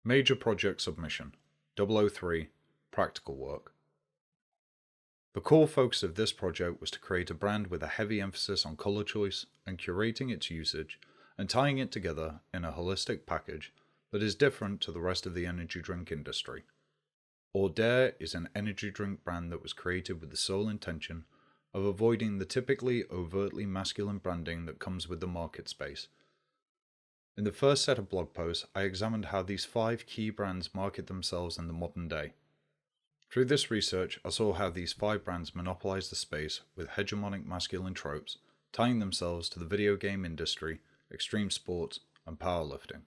Major Project Submission 003 Practical Work. The core focus of this project was to create a brand with a heavy emphasis on colour choice and curating its usage and tying it together in a holistic package that is different to the rest of the energy drink industry. Ordair is an energy drink brand that was created with the sole intention of avoiding the typically overtly masculine branding that comes with the market space. In the first set of blog posts, I examined how these 5 key brands market themselves in the modern day. Through this research, I saw how these 5 brands monopolize the space with hegemonic masculine tropes, tying themselves to the video game industry, extreme sports, and powerlifting.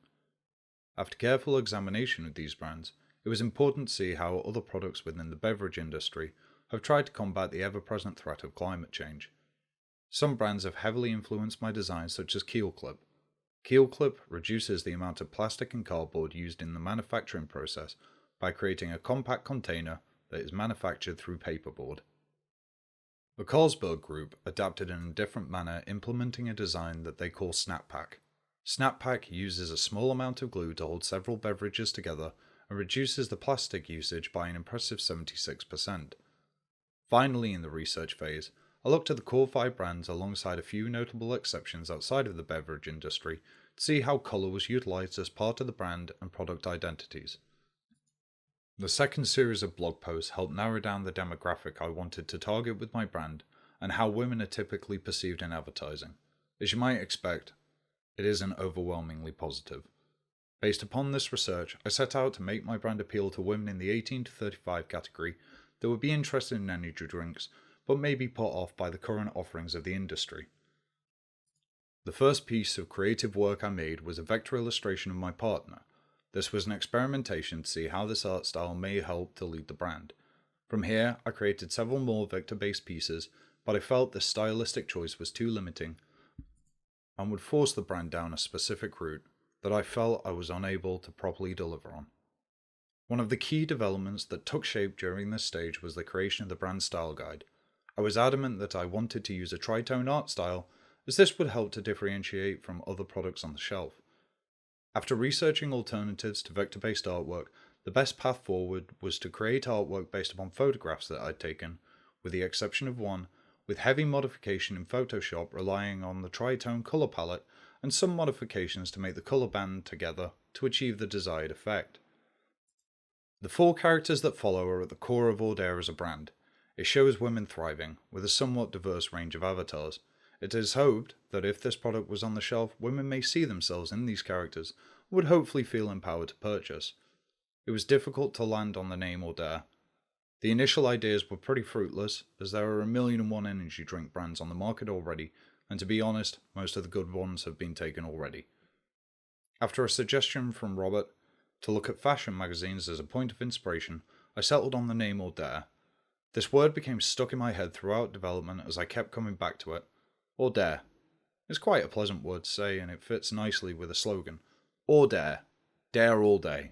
After careful examination of these brands, it was important to see how other products within the beverage industry have tried to combat the ever-present threat of climate change. Some brands have heavily influenced my design, such as KeelClip. KeelClip reduces the amount of plastic and cardboard used in the manufacturing process by creating a compact container that is manufactured through paperboard. The Carlsberg Group adapted in a different manner, implementing a design that they call SnapPack. SnapPack uses a small amount of glue to hold several beverages together and reduces the plastic usage by an impressive 76%. Finally, in the research phase, I looked at the core 5 brands alongside a few notable exceptions outside of the beverage industry to see how colour was utilised as part of the brand and product identities. The second series of blog posts helped narrow down the demographic I wanted to target with my brand and how women are typically perceived in advertising. As you might expect, it isn't overwhelmingly positive. Based upon this research, I set out to make my brand appeal to women in the 18 to 35 category that would be interested in energy drinks but may be put off by the current offerings of the industry. The first piece of creative work I made was a vector illustration of my partner. This was an experimentation to see how this art style may help to lead the brand. From here, I created several more vector-based pieces, but I felt this stylistic choice was too limiting and would force the brand down a specific route that I felt I was unable to properly deliver on. One of the key developments that took shape during this stage was the creation of the brand style guide. I was adamant that I wanted to use a tritone art style, as this would help to differentiate from other products on the shelf. After researching alternatives to vector-based artwork, the best path forward was to create artwork based upon photographs that I'd taken, with the exception of one, with heavy modification in Photoshop relying on the tritone colour palette and some modifications to make the colour band together to achieve the desired effect. The 4 characters that follow are at the core of Ordair as a brand. It shows women thriving, with a somewhat diverse range of avatars. It is hoped that if this product was on the shelf, women may see themselves in these characters and would hopefully feel empowered to purchase. It was difficult to land on the name Ordair. The initial ideas were pretty fruitless, as there are 1,000,001 energy drink brands on the market already, and to be honest, most of the good ones have been taken already. After a suggestion from Robert to look at fashion magazines as a point of inspiration, I settled on the name Ordair. This word became stuck in my head throughout development as I kept coming back to it. Ordair. It's quite a pleasant word to say, and it fits nicely with a slogan. Ordair. Dare all day.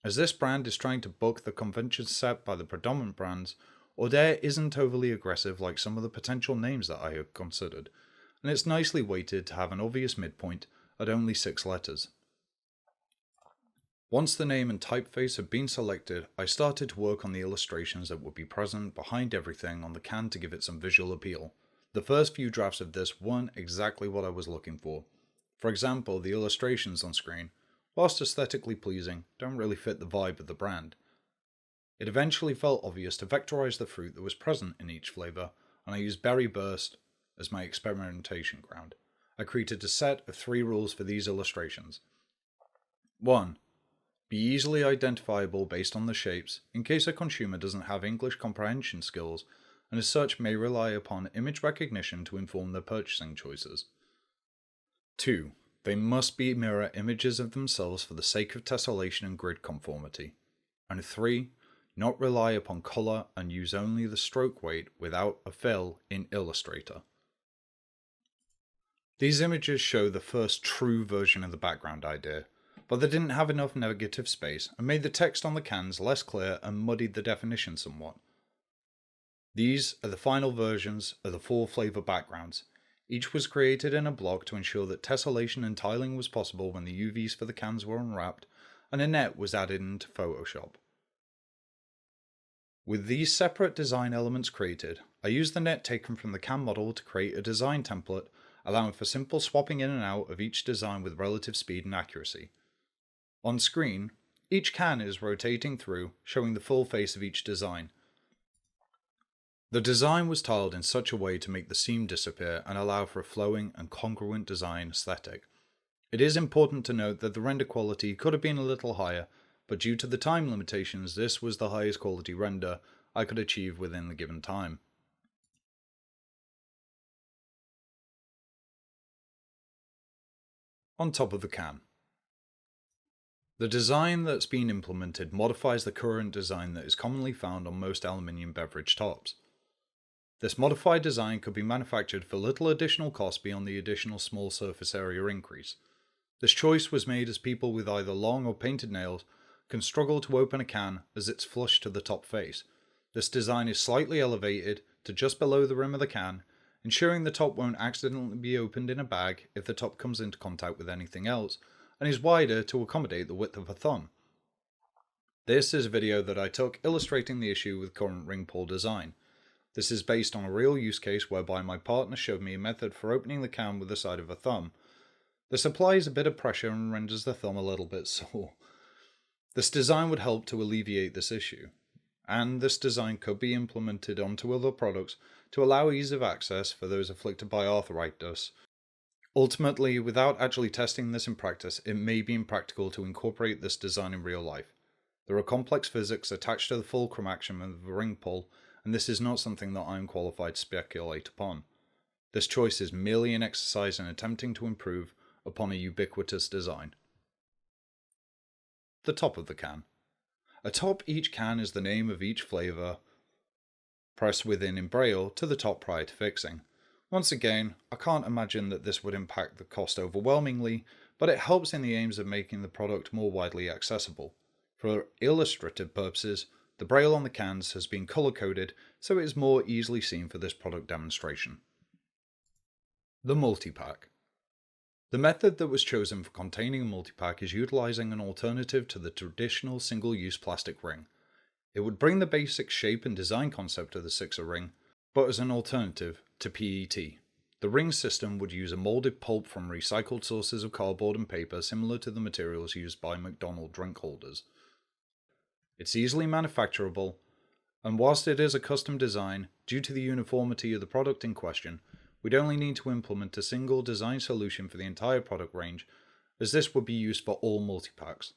As this brand is trying to buck the conventions set by the predominant brands, Ordair isn't overly aggressive like some of the potential names that I had considered, and it's nicely weighted to have an obvious midpoint at only 6 letters. Once the name and typeface had been selected, I started to work on the illustrations that would be present behind everything on the can to give it some visual appeal. The first few drafts of this weren't exactly what I was looking for. For example, the illustrations on screen, whilst aesthetically pleasing, don't really fit the vibe of the brand. It eventually felt obvious to vectorize the fruit that was present in each flavour, and I used Berry Burst as my experimentation ground. I created a set of 3 rules for these illustrations. 1. Be easily identifiable based on the shapes, in case a consumer doesn't have English comprehension skills, and as such may rely upon image recognition to inform their purchasing choices. 2. They must be mirror images of themselves for the sake of tessellation and grid conformity. And 3. Not rely upon colour and use only the stroke weight without a fill in Illustrator. These images show the first true version of the background idea, but they didn't have enough negative space and made the text on the cans less clear and muddied the definition somewhat. These are the final versions of the 4 flavour backgrounds. Each was created in a block to ensure that tessellation and tiling was possible when the UVs for the cans were unwrapped, and a net was added into Photoshop. With these separate design elements created, I used the net taken from the can model to create a design template, allowing for simple swapping in and out of each design with relative speed and accuracy. On screen, each can is rotating through, showing the full face of each design. The design was tiled in such a way to make the seam disappear and allow for a flowing and congruent design aesthetic. It is important to note that the render quality could have been a little higher, but due to the time limitations, this was the highest quality render I could achieve within the given time. On top of the can. The design that's been implemented modifies the current design that is commonly found on most aluminium beverage tops. This modified design could be manufactured for little additional cost beyond the additional small surface area increase. This choice was made as people with either long or painted nails can struggle to open a can as it's flush to the top face. This design is slightly elevated to just below the rim of the can, ensuring the top won't accidentally be opened in a bag if the top comes into contact with anything else, and is wider to accommodate the width of a thumb. This is a video that I took illustrating the issue with current ring pull design. This is based on a real use case whereby my partner showed me a method for opening the can with the side of a thumb. This applies a bit of pressure and renders the thumb a little bit sore. This design would help to alleviate this issue, and this design could be implemented onto other products to allow ease of access for those afflicted by arthritis. Ultimately, without actually testing this in practice, it may be impractical to incorporate this design in real life. There are complex physics attached to the fulcrum action of the ring pull, and this is not something that I am qualified to speculate upon. This choice is merely an exercise in attempting to improve upon a ubiquitous design. The top of the can. Atop each can is the name of each flavour pressed within in braille to the top prior to fixing. Once again, I can't imagine that this would impact the cost overwhelmingly, but it helps in the aims of making the product more widely accessible. For illustrative purposes, the braille on the cans has been colour-coded so it is more easily seen for this product demonstration. The multi-pack. The method that was chosen for containing a multi-pack is utilising an alternative to the traditional single-use plastic ring. It would bring the basic shape and design concept of the sixer ring, but as an alternative to PET. The ring system would use a moulded pulp from recycled sources of cardboard and paper similar to the materials used by McDonald's drink holders. It's easily manufacturable, and whilst it is a custom design, due to the uniformity of the product in question, we'd only need to implement a single design solution for the entire product range, as this would be used for all multi-packs.